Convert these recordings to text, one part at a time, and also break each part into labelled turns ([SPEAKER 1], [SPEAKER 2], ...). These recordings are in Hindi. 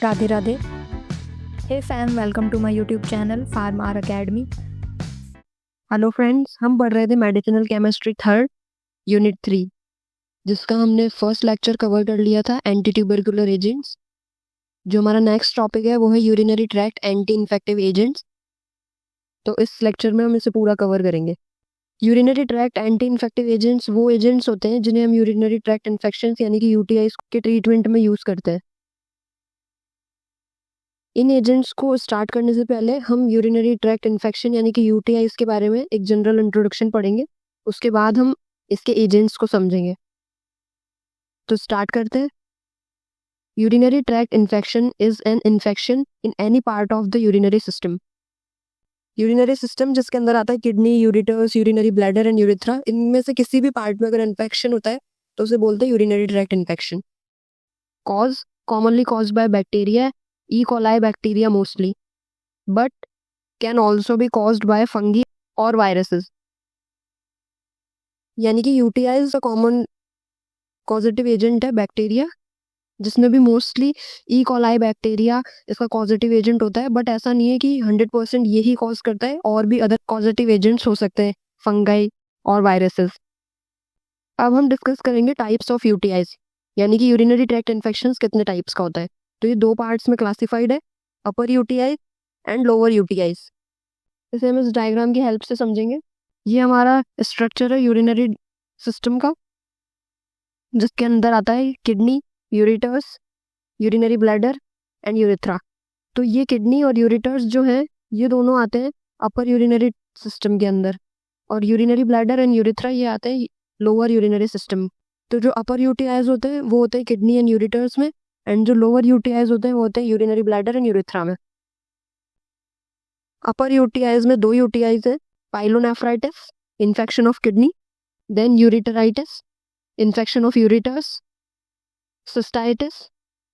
[SPEAKER 1] Radhe Radhe. Hey fam, welcome to my YouTube channel Pharm R Academy.
[SPEAKER 2] Hello friends, हम पढ़ रहे थे मेडिसिनल केमिस्ट्री थर्ड यूनिट 3, जिसका हमने फर्स्ट लेक्चर कवर कर लिया था एंटी ट्यूबरकुलर एजेंट्स। जो हमारा नेक्स्ट टॉपिक है वो है urinary tract anti infective agents. तो इस लेक्चर में हम इसे पूरा कवर करेंगे। Urinary tract anti infective agents वो एजेंट्स होते हैं जिन्हें हम यूरिनरी ट्रैक्ट इन्फेक्शंस यानी कि यूटीआईज के ट्रीटमेंट में यूज़ करते हैं। इन एजेंट्स को स्टार्ट करने से पहले हम यूरिनरी ट्रैक्ट इन्फेक्शन यानी कि यूटीआईज के बारे में एक जनरल इंट्रोडक्शन पढ़ेंगे। उसके बाद हम इसके एजेंट्स को समझेंगे। तो स्टार्ट करते हैं। Urinary tract infection is an infection in any part of the urinary system. Urinary system जिसके अंदर आता है kidney, ureters, urinary bladder and urethra. इनमें से किसी भी पार्ट में अगर इन्फेक्शन होता है तो उसे बोलते हैं urinary tract infection. Cause commonly cause by bacteria, E coli bacteria mostly, but can also be caused by fungi और वायरसेस। यानी कि UTI is a common causative agent है बैक्टीरिया, जिसमें भी मोस्टली ई कोलाई बैक्टीरिया इसका कॉजेटिव एजेंट होता है। बट ऐसा नहीं है कि 100% यही कॉज करता है, और भी अदर कॉजेटिव एजेंट्स हो सकते हैं, फंगाई और वायरसेस। अब हम डिस्कस करेंगे टाइप्स ऑफ यूटीआईज, यानी कि यूरिनरी ट्रैक्ट इन्फेक्शंस कितने टाइप्स का होता है। तो ये दो पार्ट्स में क्लासिफाइड है, अपर यूटीआई एंड लोअर यूटीआईज। इसे हम इस डायग्राम की हेल्प से समझेंगे। ये हमारा स्ट्रक्चर है यूरिनरी सिस्टम का, जिसके अंदर आता है kidney, ureters, urinary bladder and urethra. तो ये किडनी और यूरिटर्स जो है ये दोनों आते हैं अपर यूरिनरी सिस्टम के अंदर, और यूरिनरी ब्लैडर एंड यूरिथ्रा ये आते हैं लोअर यूरिनरी सिस्टम। तो जो अपर यूटीआईज होते हैं वो होते हैं किडनी एंड यूरिटर्स में, एंड जो लोअर यूटीआईज होते हैं वो होते हैं यूरिनरी ब्लैडर एंड यूरिथ्रा में। अपर यूटीआईज में दो यूटीआईज है, pyelonephritis, infection of kidney, then ureteritis, infection of ureters, cystitis,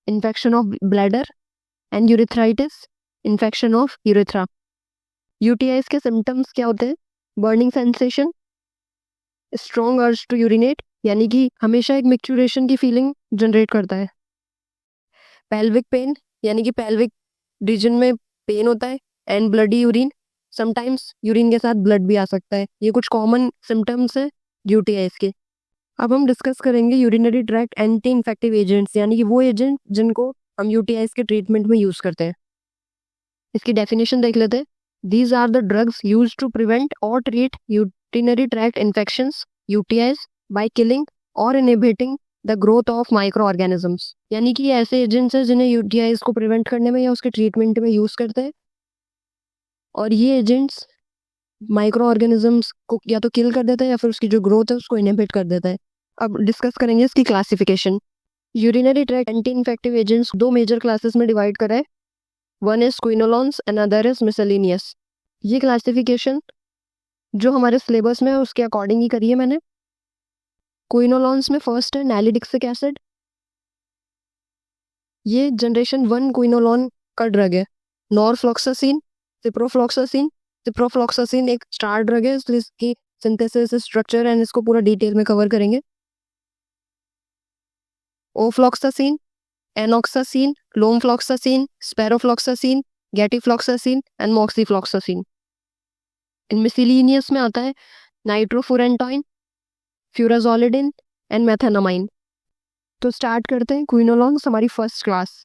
[SPEAKER 2] infection of bladder and urethritis, infection of urethra. UTIs के सिम्टम्स क्या होते हैं? Burning sensation, strong urge to urinate, यानी कि हमेशा एक मिक्चुरेशन की फीलिंग जनरेट करता है। पेल्विक पेन, यानी कि पेल्विक रीजन में पेन होता है, and bloody urine, sometimes urine के साथ ब्लड भी आ सकता है। ये कुछ कॉमन सिम्टम्स है यूटीआईज के। अब हम डिस्कस करेंगे urinary tract anti infective agents, यानी कि वो एजेंट जिनको हम यूटीआईज के ट्रीटमेंट में यूज करते हैं। इसकी डेफिनेशन देख लेते हैं। These are the drugs use to prevent or treat urinary tract infections UTIs by killing or inhibiting the growth of micro organisms. यानी कि ऐसे एजेंट्स हैं जिन्हें यूटीआईज को प्रिवेंट करने में या उसके ट्रीटमेंट में यूज करते हैं, और ये एजेंट्स माइक्रो ऑर्गेनिजम्स को या तो किल कर देता है या फिर उसकी जो ग्रोथ है उसको इनहिबिट कर देता है। अब डिस्कस करेंगे इसकी classification. Urinary tract anti infective agents दो मेजर क्लासेस में डिवाइड करा है। One is quinolones and other is miscellaneous. ये क्लासिफिकेशन जो हमारे सिलेबस में है उसके अकॉर्डिंग ही करी है मैंने। क्विनोलॉन्स में फर्स्ट है नैलिडिक्सिक एसिड। ये जनरेशन 1 क्विनोलॉन का ड्रग है। Norfloxacin, ciprofloxacin. सिप्रोफ्लॉक्सासिन एक स्टार ड्रग है, इसलिए इसकी सिंथेसिस, स्ट्रक्चर एंड इसको पूरा डिटेल में कवर करेंगे। Ofloxacin, enoxacin, lomefloxacin, sparfloxacin, gatifloxacin and moxifloxacin. इन मिसलेनियस में आता है नाइट्रोफुरेंटाइन, फ्यूराजोलिडिन एंड मेथेनामाइन। तो स्टार्ट करते हैं क्विनोलॉन्स, हमारी first class.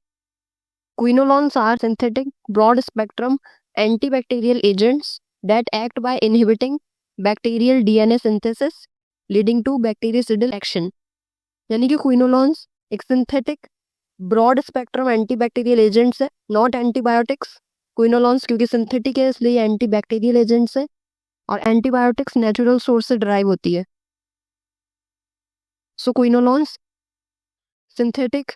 [SPEAKER 2] Quinolones are synthetic broad spectrum antibacterial agents that act by inhibiting bacterial DNA synthesis leading to bactericidal action। यानी कि क्विनोलॉन्स एक synthetic broad spectrum antibacterial agents है, नॉट एंटीबायोटिक्स। क्विनोलॉन्स क्योंकि सिंथेटिक है इसलिए एंटीबैक्टीरियल एजेंट्स है, और एंटीबायोटिक्स नेचुरल सोर्स से ड्राइव होती है। So quinolones synthetic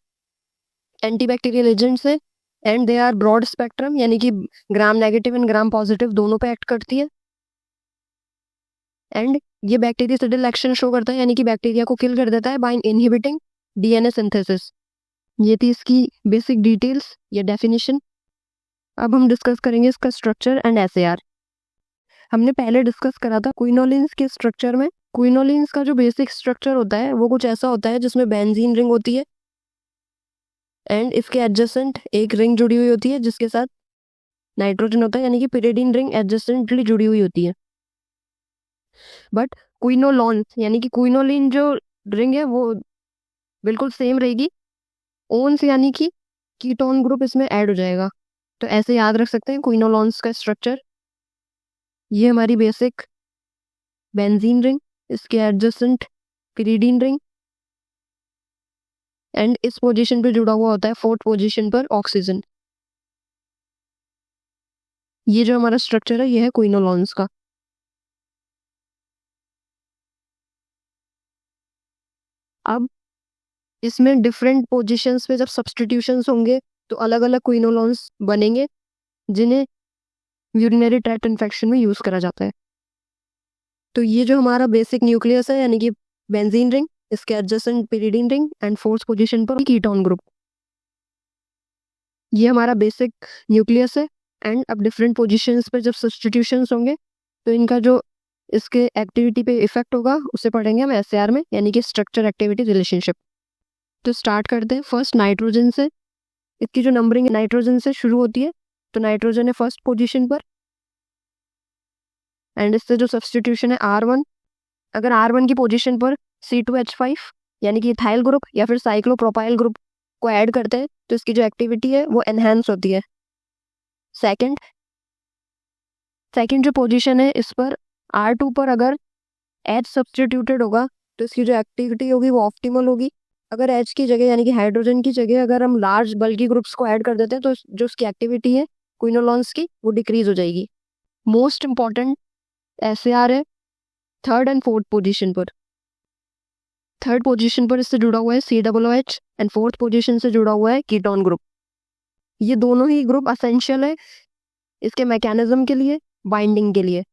[SPEAKER 2] antibacterial agents है, and they are broad spectrum, यानी कि gram negative and gram positive दोनों पे एक्ट करती है। एंड ये बैक्टीरियासिडल एक्शन शो करता है, यानी कि बैक्टीरिया को किल कर देता है बाय इनहिबिटिंग डीएनए सिंथेसिस। ये थी इसकी बेसिक डिटेल्स या डेफिनेशन। अब हम डिस्कस करेंगे इसका स्ट्रक्चर एंड एसएआर। हमने पहले डिस्कस करा था क्विनोलिन्स के स्ट्रक्चर में। क्विनोलिन्स का जो बेसिक स्ट्रक्चर होता है वो कुछ ऐसा होता है जिसमें बेंजीन रिंग होती है, एंड इसके एडजेसेंट एक रिंग जुड़ी हुई होती है जिसके साथ नाइट्रोजन होता है, यानी कि पिरिडीन रिंग एडजेसेंटली जुड़ी हुई होती है। बट क्विनोलोन यानी कि क्विनोलिन जो रिंग है वो बिल्कुल सेम रहेगी। ओन्स यानी कि कीटोन ग्रुप इसमें ऐड हो जाएगा। तो ऐसे याद रख सकते हैं क्विनोलॉन्स का स्ट्रक्चर। ये हमारी बेसिक बेंजीन रिंग, इसके एडजेसेंट पिरिडीन रिंग, एंड इस पोजीशन पे जुड़ा हुआ होता है फोर्थ पोजीशन पर ऑक्सीजन। ये जो हमारा स्ट्रक्चर है ये है क्विनोलॉन्स का। अब इसमें डिफरेंट पोजीशंस पे जब सब्स्टिट्यूशंस होंगे तो अलग अलग क्विनोलॉन्स बनेंगे जिन्हें यूरिनरी ट्रैक्ट इन्फेक्शन में यूज करा जाता है। तो ये जो हमारा बेसिक न्यूक्लियस है यानी कि बेंजीन रिंग, इसके adjacent pyridine ring and fourth position पर कीटोन ग्रुप, ये हमारा बेसिक न्यूक्लियस है। एंड अब डिफरेंट पोजीशंस पे जब सब्स्टिट्यूशंस होंगे तो इनका जो इसके एक्टिविटी पे इफेक्ट होगा उसे पढ़ेंगे हम एसएआर में, यानी कि स्ट्रक्चर एक्टिविटी रिलेशनशिप। तो स्टार्ट करते हैं फर्स्ट नाइट्रोजन से। इसकी जो नंबरिंग नाइट्रोजन से शुरू होती है, तो नाइट्रोजन है फर्स्ट पोजीशन पर एंड इससे जो सब्स्टिट्यूशन है R1। अगर R1 की पोजीशन पर C2H5 यानी कि इथाइल ग्रुप या फिर साइक्लोप्रोपाइल ग्रुप को ऐड करते हैं तो इसकी जो एक्टिविटी है वो एनहेंस होती है। सेकंड जो पोजीशन है इस पर R2 पर अगर H सब्स्टिट्यूटेड होगा तो इसकी जो एक्टिविटी होगी वो ऑप्टिमल होगी। अगर H की जगह यानी कि हाइड्रोजन की जगह अगर हम लार्ज बल्की ग्रुप्स को ऐड कर देते हैं तो जो उसकी एक्टिविटी है क्विनोलॉन्स की वो डिक्रीज हो जाएगी। मोस्ट इंपॉर्टेंट एसएआर है थर्ड एंड फोर्थ पोजीशन पर। थर्ड पोजीशन पर इससे जुड़ा हुआ है COOH एंड फोर्थ पोजीशन से जुड़ा हुआ है कीटोन ग्रुप। ये दोनों ही ग्रुप असेंशियल है इसके मैकेनिज्म के लिए, बाइंडिंग के लिए।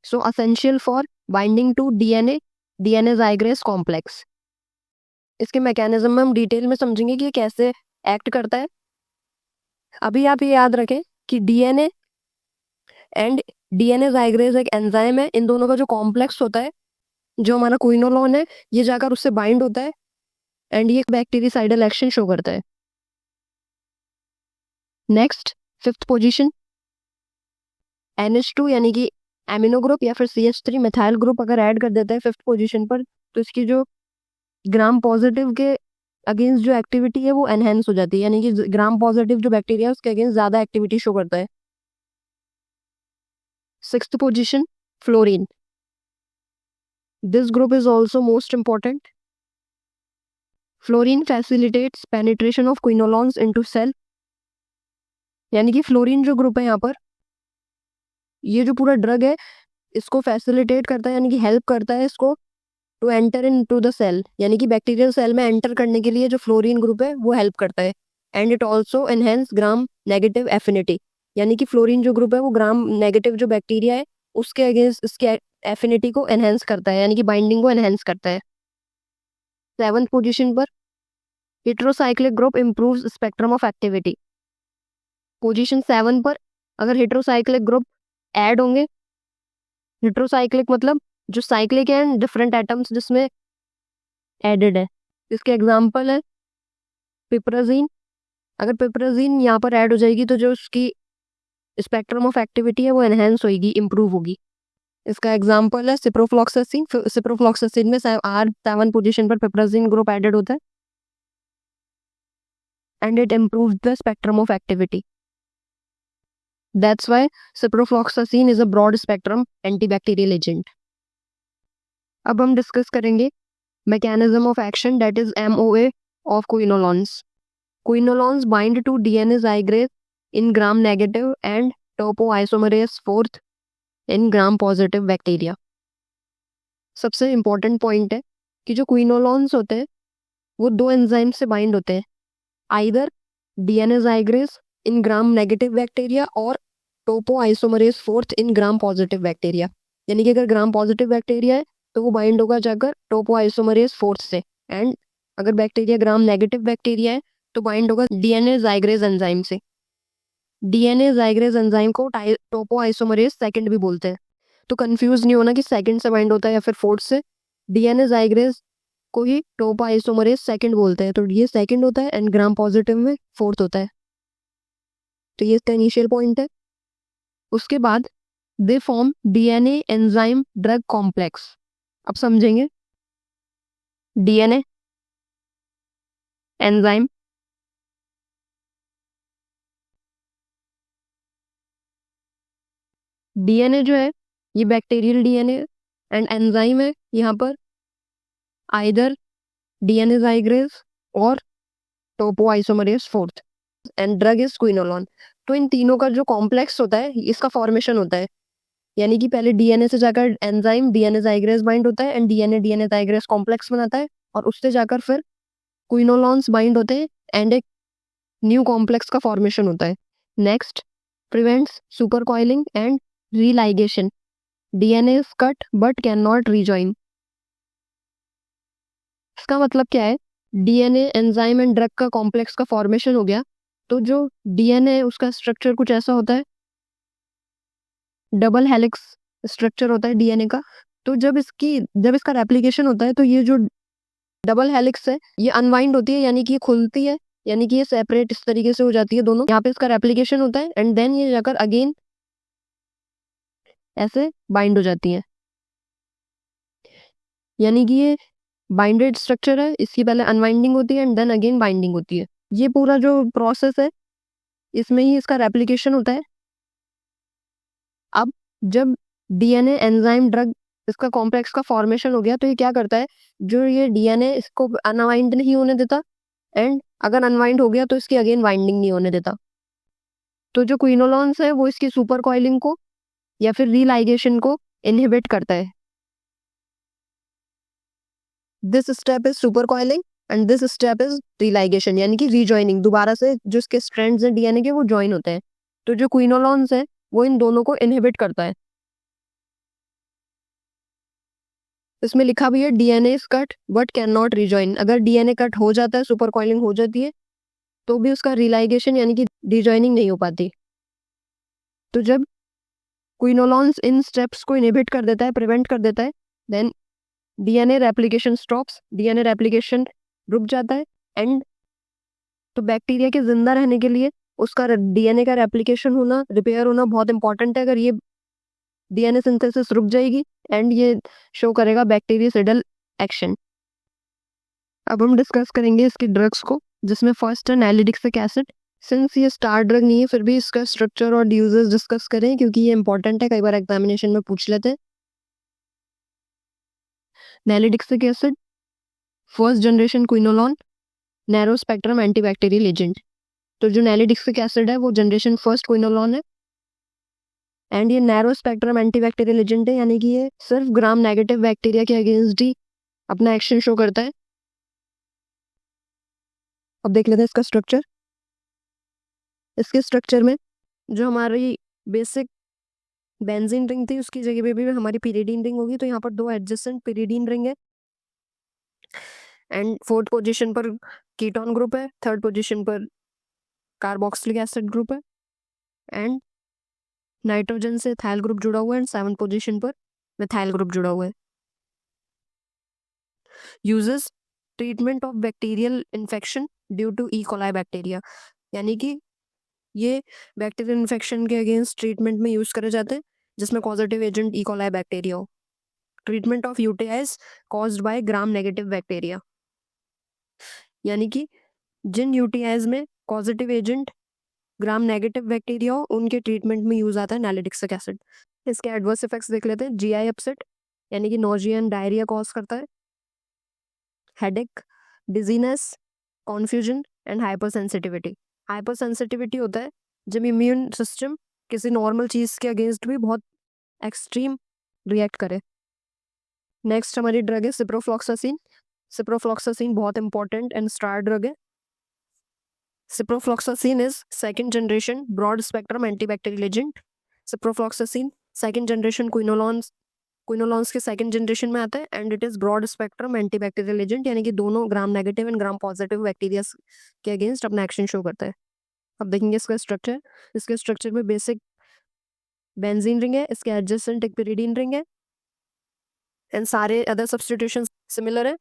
[SPEAKER 2] So essential for binding to DNA gyrase complex. इसके मैकेनिज्म में हम डिटेल में समझेंगे कि ये कैसे एक्ट करता है। अभी आप ये याद रखें कि डीएनए एंड डीएनए जाइग्रेस एक एंजाइम है। इन दोनों का जो कॉम्प्लेक्स होता है, जो हमारा क्विनोलोन है, ये जाकर उससे बाइंड होता है एंड ये बैक्टीरियासाइडल एक्शन शो करता है। नेक्स्ट फिफ्थ पोजीशन NH2 यानी कि एमिनो ग्रुप या फिर CH3 मिथाइल ग्रुप अगर ऐड कर देता है फिफ्थ पोजीशन पर तो इसकी जो ग्राम पॉजिटिव के अगेंस्ट जो एक्टिविटी है वो एनहेंस हो जाती है, यानी कि ग्राम पॉजिटिव जो बैक्टीरिया है उसके अगेंस्ट ज्यादा एक्टिविटी शो करता है। Sixth position fluorine. This group is also most important. Fluorine facilitates penetration of quinolones into cell, यानी कि फ्लोरीन जो ग्रुप है यहाँ पर, ये जो पूरा ड्रग है इसको फैसिलिटेट करता है यानी कि हेल्प करता है इसको to enter in to the cell, यानी कि बैक्टीरियल सेल में एंटर करने के लिए जो फ्लोरीन ग्रुप है वो हेल्प करता है। And it also enhance gram negative affinity, यानी कि फ्लोरीन जो ग्रुप है वो ग्राम नेगेटिव जो बैक्टीरिया है उसके अगेंस्ट इसके एफिनिटी को एनहेंस करता है, यानी कि बाइंडिंग को एनहेंस करता है। सेवंथ पोजीशन पर heterocyclic group improves spectrum of activity. Position 7 पर अगर हेट्रोसाइक्लिक ग्रुप ऐड होंगे, हेट्रोसाइक्लिक मतलब जो साइक्लिक है डिफरेंट एटम्स जिसमें एडेड है, इसके एग्जांपल है पिपराजीन। अगर पिपराजीन यहाँ पर ऐड हो जाएगी तो जो उसकी स्पेक्ट्रम ऑफ एक्टिविटी है वो एनहेंस होगी, इंप्रूव होगी। इसका एग्जांपल है सिप्रोफ्लॉक्सासिन। सिप्रोफ्लॉक्सासिन में R7 पोजीशन पर पिपराजीन ग्रुप एडेड होता है and it improves the spectrum of activity. That's why ciprofloxacin is a broad spectrum antibacterial agent. अब हम डिस्कस करेंगे mechanism of action, that is MOA of quinolones. Quinolones bind to DNA zygrase in gram negative and topoisomerase 4th in gram positive bacteria. सबसे important point है कि जो क्विनोलॉन्स होते हैं वो दो एंजाइम से बाइंड होते हैं, आइदर DNA zygrase इन ग्राम नेगेटिव बैक्टीरिया और टोपोआइसोमरेज 4th इन ग्राम पॉजिटिव बैक्टीरिया। यानी कि अगर ग्राम पॉजिटिव बैक्टीरिया है तो वो बाइंड होगा जाकर टोपोआइसोमरेज 4th से, एंड अगर बैक्टीरिया ग्राम नेगेटिव बैक्टीरिया है तो बाइंड होगा डीएनए जाइग्रेज एंजाइम से। डीएनए जाइग्रेज एंजाइम को टोपोआइसोमरेज सेकंड भी बोलते हैं। तो कंफ्यूज नहीं होना कि सेकंड से बाइंड होता है या फिर 4th से। डीएनए जाइग्रेज को ही टॉप आइसोमरेज सेकंड बोलते हैं, तो ये सेकंड होता है एंड ग्राम पॉजिटिव में फोर्थ होता है। तो ये इसका इनिशियल पॉइंट है। उसके बाद they form DNA enzyme drug complex. अब समझेंगे डीएनए एंजाइम डीएनए जो है ये बैक्टीरियल डीएनए एंड एंजाइम है यहाँ पर आइदर डीएनए जाइग्रेज और topoisomerase fourth and drug is quinolone. तो इन तीनों का जो कॉम्प्लेक्स होता है इसका फॉर्मेशन होता है, यानी कि पहले डीएनए से जाकर एंजाइम डीएनए जाइग्रेज बाइंड होता है एंड डीएनए डीएनए जाइग्रेज कॉम्प्लेक्स बनाता है और उससे जाकर फिर क्विनोलॉन्स बाइंड होते हैं एंड एक न्यू कॉम्प्लेक्स का फॉर्मेशन होता है। Next prevents super coiling and religation. DNA is cut but can not rejoin. इसका मतलब क्या है, डीएनए एंजाइम एंड ड्रग का कॉम्प्लेक्स का फॉर्मेशन हो गया, तो जो डीएनए है उसका स्ट्रक्चर कुछ ऐसा होता है, डबल हेलिक्स स्ट्रक्चर होता है डीएनए का। तो जब इसका रेप्लिकेशन होता है तो ये जो डबल हेलिक्स है ये अनवाइंड होती है, यानी कि ये खुलती है, यानी कि ये सेपरेट इस तरीके से हो जाती है दोनों। यहाँ पे इसका रेप्लिकेशन होता है एंड देन ये जाकर अगेन ऐसे बाइंड हो जाती है, यानी कि ये बाइंडेड स्ट्रक्चर है। इसकी पहले अनवाइंडिंग होती है एंड देन अगेन बाइंडिंग होती है। ये पूरा जो प्रोसेस है इसमें ही इसका रेप्लिकेशन होता है। अब जब डीएनए एंजाइम ड्रग इसका कॉम्प्लेक्स का फॉर्मेशन हो गया तो ये क्या करता है, जो ये डीएनए इसको अनवाइंड नहीं होने देता एंड अगर अनवाइंड हो गया तो इसकी अगेन वाइंडिंग नहीं होने देता। तो जो क्विनोलॉन्स है वो इसकी सुपर कॉइलिंग को या फिर रीलाइगेशन को इनहिबिट करता है। This step is super coiling and this step is religation, यानी कि रीजॉइनिंग, दोबारा से जो इसके स्ट्रैंड्स हैं डीएनए के वो ज्वाइन होते हैं। तो जो क्विनोलॉन्स है वो इन दोनों को इनहिबिट करता है। इसमें लिखा भी है DNA is cut but can not rejoin. अगर डीएनए कट हो जाता है, सुपर कॉइलिंग हो जाती है, तो भी उसका रिलाइगेशन यानी कि रिजॉइनिंग नहीं हो पाती। तो जब क्विनोलॉन्स इन स्टेप्स को इनहिबिट कर देता है, प्रिवेंट कर देता है, then DNA replication stops, DNA replication रुक जाता है एंड तो बैक्टीरिया के जिंदा रहने के लिए उसका डीएनए का रेप्लिकेशन होना, रिपेयर होना बहुत इंपॉर्टेंट है। अगर ये डीएनए सिंथेसिस रुक जाएगी एंड ये शो करेगा बैक्टीरियासिडल एक्शन। अब हम डिस्कस करेंगे इसके ड्रग्स को, जिसमें फर्स्ट है नाइलिडिक्सिक एसिड। सिंस ये स्टार ड्रग नहीं है फिर भी इसका स्ट्रक्चर और यूजेस डिस्कस करें क्योंकि ये इंपॉर्टेंट है, कई बार एग्जामिनेशन में पूछ लेते हैं। Nalidixic acid first generation quinolone, narrow spectrum antibacterial agent. तो जो नाइलिडिक्सिक एसिड है वो जनरेशन फर्स्ट क्विनोलॉन है एंड ये नैरो स्पेक्ट्रम एंटीबैक्टीरियल एजेंट है, यानी कि ये सिर्फ ग्राम नेगेटिव बैक्टीरिया के अगेंस्ट ही अपना एक्शन शो करता है। अब देख लेते हैं इसका स्ट्रक्चर। इसके स्ट्रक्चर में जो हमारी बेसिक बेंजीन रिंग थी उसकी जगह पे भी हमारी पिरिडीन रिंग होगी, तो यहाँ पर दो एडजेसेंट पिरिडीन रिंग है एंड फोर्थ पोजीशन पर कीटोन ग्रुप है, थर्ड पोजीशन पर कार्बोक्सिलिक एसिड ग्रुप है एंड नाइट्रोजन से थाइल ग्रुप जुड़ा हुआ है एंड सेवंथ पोजीशन पर मिथाइल ग्रुप जुड़ा हुआ है। Uses treatment of bacterial infection due to E coli bacteria, यानी कि ये बैक्टीरियल इन्फेक्शन के अगेंस्ट ट्रीटमेंट में यूज करे जाते हैं जिसमें causative agent E coli bacteria हो। Treatment of UTIs caused by gram negative bacteria, यानी कि जिन यूटीआईज में positive agent gram negative bacteria हो उनके ट्रीटमेंट में यूज आता है नाइलिडिक्सिक एसिड। इसके एडवर्स इफेक्ट्स देख लेते हैं। जीआई अपसेट यानी कि नोजिया एंड डायरिया कॉज करता है, headache, dizziness, confusion and hypersensitivity. Hypersensitivity होता है जब इम्यून सिस्टम किसी नॉर्मल चीज के अगेंस्ट भी बहुत एक्सट्रीम रिएक्ट करे। नेक्स्ट हमारी ड्रग है सिप्रोफ्लॉक्सासिन। सिप्रोफ्लॉक्सासिन बहुत इंपॉर्टेंट एंड स्टार ड्रग है। Ciprofloxacin is second generation broad spectrum antibacterial agent. Ciprofloxacin second generation quinolones के सेकंड जनरेशन में आता है and it is broad spectrum antibacterial agent, यानी कि दोनों gram negative and gram positive bacteria के अगेंस्ट अपना एक्शन शो करता है। अब देखेंगे इसका स्ट्रक्चर। इसके स्ट्रक्चर में बेसिक बेंजीन रिंग है, इसके एडजेसेंट एक पिरिडीन रिंग है एंड सारे अदर सब्स्टिट्यूशन सिमिलर है।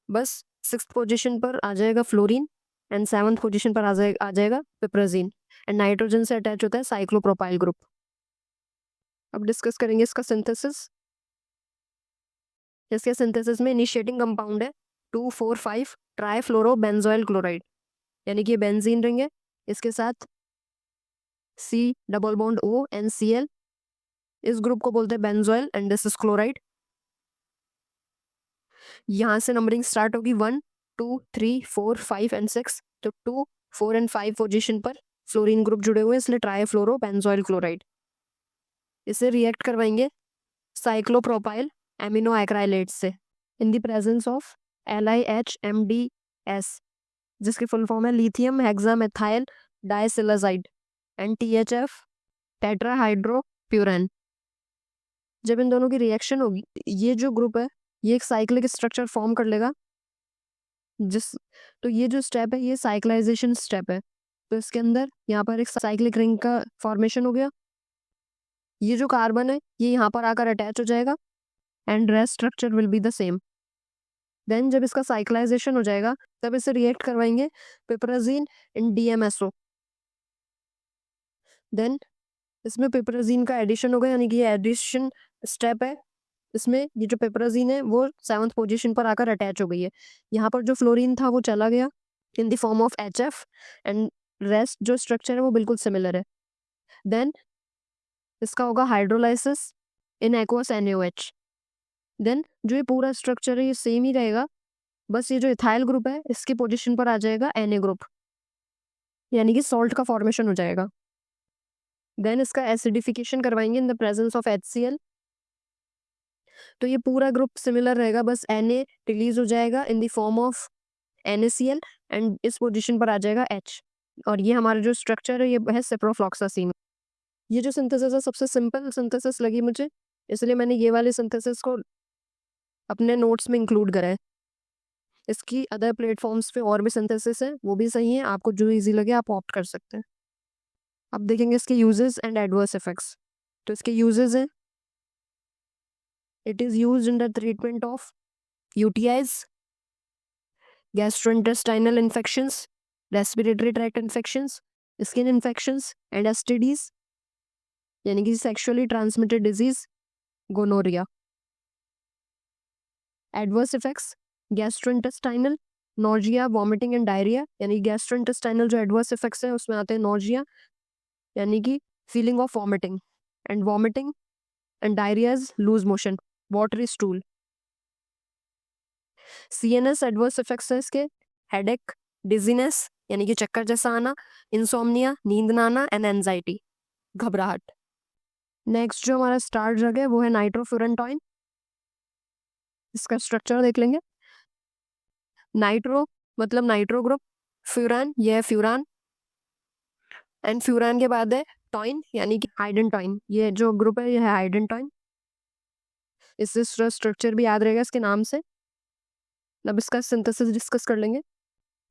[SPEAKER 2] बस 6th पोजीशन पर आ जाएगा फ्लोरीन एंड 7th पोजीशन पर आ जाएगा पिपराजीन एंड नाइट्रोजन से अटैच होता है साइक्लोप्रोपाइल ग्रुप। अब डिस्कस करेंगे इसका सिंथेसिस। इसके सिंथेसिस में इनिशिएटिंग कंपाउंड है 2,4,5 ट्राइफ्लोरोबेंजोइल क्लोराइड, यानी कि ये बेंजीन रिंग है, इसके साथ C double bond O and Cl, इस ग्रुप को बोलते हैं benzoyl and this is chloride. यहाँ से नंबरिंग स्टार्ट होगी 1, 2, 3, 4, 5 एंड 6। तो 2, 4 एंड 5 पोजीशन पर फ्लोरीन ग्रुप जुड़े हुए हैं, इसलिए ट्राइफ्लोरोबेंजोइल क्लोराइड। इसे रिएक्ट करवाएंगे साइक्लोप्रोपाइल एमिनो एक्राइलेट से in the presence of LiHMDS, जिसकी फुल फॉर्म है लिथियम हेक्सामेथाइल डाइसिलाजाइड एंड THF टेट्राहाइड्रोप्यूरेन। जब इन दोनों की रिएक्शन होगी, ये जो ग्रुप है ये एक साइक्लिक स्ट्रक्चर फॉर्म कर लेगा। तो ये जो स्टेप है ये साइक्लाइजेशन स्टेप है। तो इसके अंदर यहाँ पर एक साइक्लिक रिंग का फॉर्मेशन हो गया। ये जो कार्बन है ये यहाँ पर आकर अटैच हो जाएगा and rest structure will be the same. Then जब इसका साइक्लाइजेशन हो जाएगा तब इसे रिएक्ट करवाएंगे पिपराजीन इन DMSO। देन इसमें पिपराजीन का एडिशन होगा, यानी कि ये एडिशन स्टेप है। इसमें ये जो पिपराजीन है वो 7th पोजीशन पर आकर अटैच हो गई है। यहाँ पर जो फ्लोरीन था वो चला गया in the form of HF and rest जो स्ट्रक्चर है वो बिल्कुल सिमिलर है। देन इसका होगा hydrolysis in aqueous NaOH। Then जो ये पूरा स्ट्रक्चर है ये सेम ही रहेगा, बस ये जो इथाइल ग्रुप है इसकी पोजीशन पर आ जाएगा Na ग्रुप, यानी कि सॉल्ट का फॉर्मेशन हो जाएगा। देन इसका एसिडिफिकेशन करवाएंगे in the presence of HCl। तो ये पूरा ग्रुप सिमिलर रहेगा, बस Na रिलीज हो जाएगा इन the form of NaCl and इस पोजीशन पर आ जाएगा H। और ये हमारा जो स्ट्रक्चर है ये है सिप्रोफ्लॉक्सासिन। ये जो सिंथेसिस है सबसे सिंपल सिंथेसिस लगी मुझे, इसलिए मैंने ये वाले सिंथेसिस को अपने नोट्स में इंक्लूड करा है। इसकी अदर प्लेटफॉर्म्स पे और भी सिंथेसिस है, वो भी सही है, आपको जो इजी लगे आप ऑप्ट कर सकते हैं। अब देखेंगे इसके यूजेस एंड एडवर्स इफेक्ट्स। तो इसके यूजेस हैं, it is used in the treatment of UTIs, gastrointestinal infections, respiratory tract infections, skin infections and STDs, यानी कि sexually transmitted disease gonorrhoea. Adverse effects gastrointestinal, nausea, vomiting and diarrhoea, यानी गैस्ट्रोइंटेस्टाइनल जो एडवर्स इफेक्ट्स हैं उसमें आते हैं नॉजिया, यानी कि feeling of vomiting and diarrhoea is loose motion, watery stool. CNS adverse effects है इसके हेडेक, डिजीनेस यानी कि चक्कर जैसा आना, इंसोम्निया नींद ना आना एंड एंजाइटी घबराहट। नेक्स्ट जो हमारा स्टार ड्रग है वो है नाइट्रोफ्यूरेंटॉइन। इसका स्ट्रक्चर देख लेंगे। नाइट्रो मतलब नाइट्रो ग्रुप, फ्यूरान ये है फ्यूरान एंड फ्यूरान के बाद है टॉइन यानी कि हाइडेंटॉइन, ये जो ग्रुप है ये है हाइडेंटॉइन। इससे स्ट्रक्चर भी याद रहेगा इसके नाम से। अब इसका सिंथेसिस डिस्कस कर लेंगे।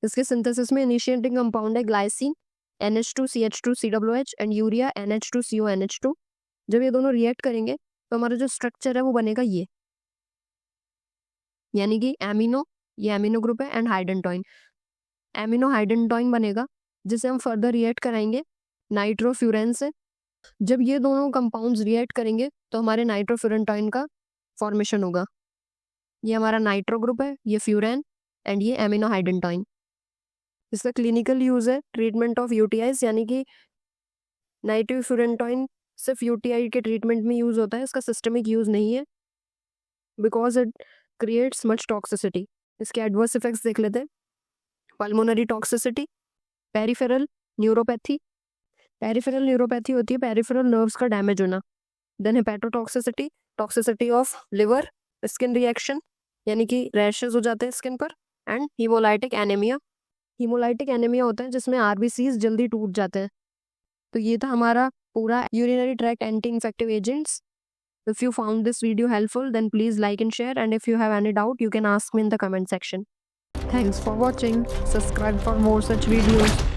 [SPEAKER 2] इसके सिंथेसिस में इनिशिएटिंग कंपाउंड है glycine NH2CH2COOH and urea NH2CONH2। जब ये दोनों रिएक्ट करेंगे तो हमारा जो स्ट्रक्चर है वो बनेगा ये, यानी कि ये एमिनो ग्रुप है एंड हाइडेंटॉइन, एमिनो हाइडेंटॉइन बनेगा, जिसे हम फर्दर रिएक्ट कराएंगे नाइट्रोफ्यूरेन से। जब ये दोनों कंपाउंड्स रिएक्ट करेंगे तो हमारे नाइट्रोफ्यूरेंटॉइन का फॉर्मेशन होगा। ये हमारा नाइट्रो ग्रुप है, ये फ्यूरेन एंड ये एमिनो हाइडेंटॉइन। इसका क्लिनिकल यूज है ट्रीटमेंट ऑफ UTIs, यानी कि नाइट्रोफ्यूरेंटॉइन सिर्फ UTI के ट्रीटमेंट में यूज होता है, इसका सिस्टमिक यूज नहीं है because it creates much toxicity. इसके एडवर्स इफेक्ट्स देख लेते हैं। Pulmonary toxicity, peripheral neuropathy, peripheral neuropathy होती है पेरिफेरल नर्व्स का डैमेज होना। Then hepatotoxicity, toxicity of liver, skin reaction यानी कि रैशेस हो जाते हैं स्किन पर, and haemolytic anaemia. Haemolytic anaemia होता है जिसमें RBCs जल्दी टूट जाते हैं। तो ये था हमारा पूरा urinary tract anti infective agents. If you found this video helpful, then please like and share, and if you have any doubt, you can ask me in the comment section. Thanks for watching. Subscribe for more such videos.